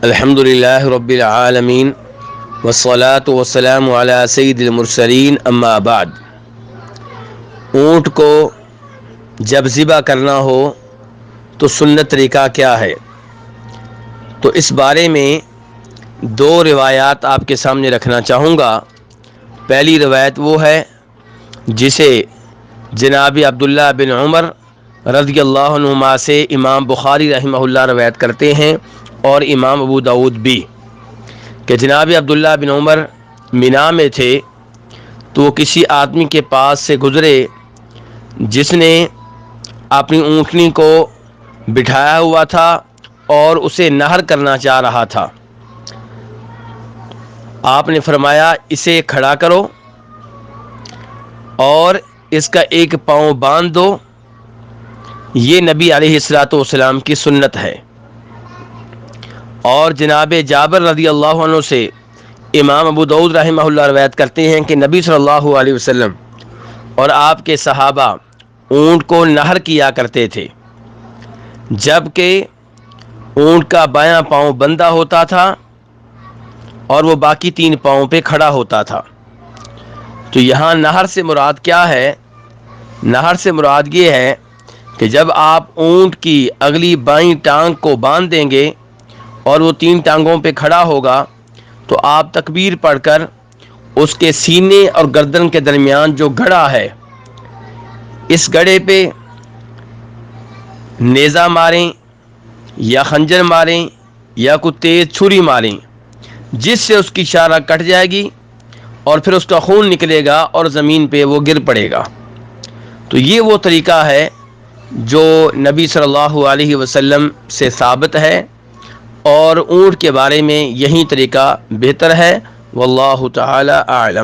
الحمدللہ رب العالمین والصلاة والسلام علی سید المرسلین اما بعد۔ اونٹ کو جب ذبح کرنا ہو تو سنت طریقہ کیا ہے؟ تو اس بارے میں دو روایات آپ کے سامنے رکھنا چاہوں گا۔ پہلی روایت وہ ہے جسے جناب عبداللہ بن عمر رضی اللہ عنہما سے امام بخاری رحمہ اللہ روایت کرتے ہیں اور امام ابو داؤد بھی، کہ جناب عبداللہ بن عمر مینا میں تھے تو وہ کسی آدمی کے پاس سے گزرے جس نے اپنی اونٹنی کو بٹھایا ہوا تھا اور اسے نہر کرنا چاہ رہا تھا۔ آپ نے فرمایا اسے کھڑا کرو اور اس کا ایک پاؤں باندھ دو، یہ نبی علیہ الصلوۃ والسلام کی سنت ہے۔ اور جناب جابر رضی اللہ عنہ سے امام ابو داؤد رحمہ اللہ روایت کرتے ہیں کہ نبی صلی اللہ علیہ وسلم اور آپ کے صحابہ اونٹ کو نہر کیا کرتے تھے، جبکہ اونٹ کا بایاں پاؤں بندھا ہوتا تھا اور وہ باقی تین پاؤں پہ کھڑا ہوتا تھا۔ تو یہاں نہر سے مراد کیا ہے؟ نہر سے مراد یہ ہے کہ جب آپ اونٹ کی اگلی بائیں ٹانگ کو باندھ دیں گے اور وہ تین ٹانگوں پہ کھڑا ہوگا تو آپ تکبیر پڑھ کر اس کے سینے اور گردن کے درمیان جو گڑھا ہے اس گڑھے پہ نیزہ ماریں یا خنجر ماریں یا کوئی تیز چھری ماریں، جس سے اس کی شارہ کٹ جائے گی اور پھر اس کا خون نکلے گا اور زمین پہ وہ گر پڑے گا۔ تو یہ وہ طریقہ ہے جو نبی صلی اللہ علیہ وسلم سے ثابت ہے، اور اونٹ کے بارے میں یہی طریقہ بہتر ہے۔ واللہ تعالی اعلم۔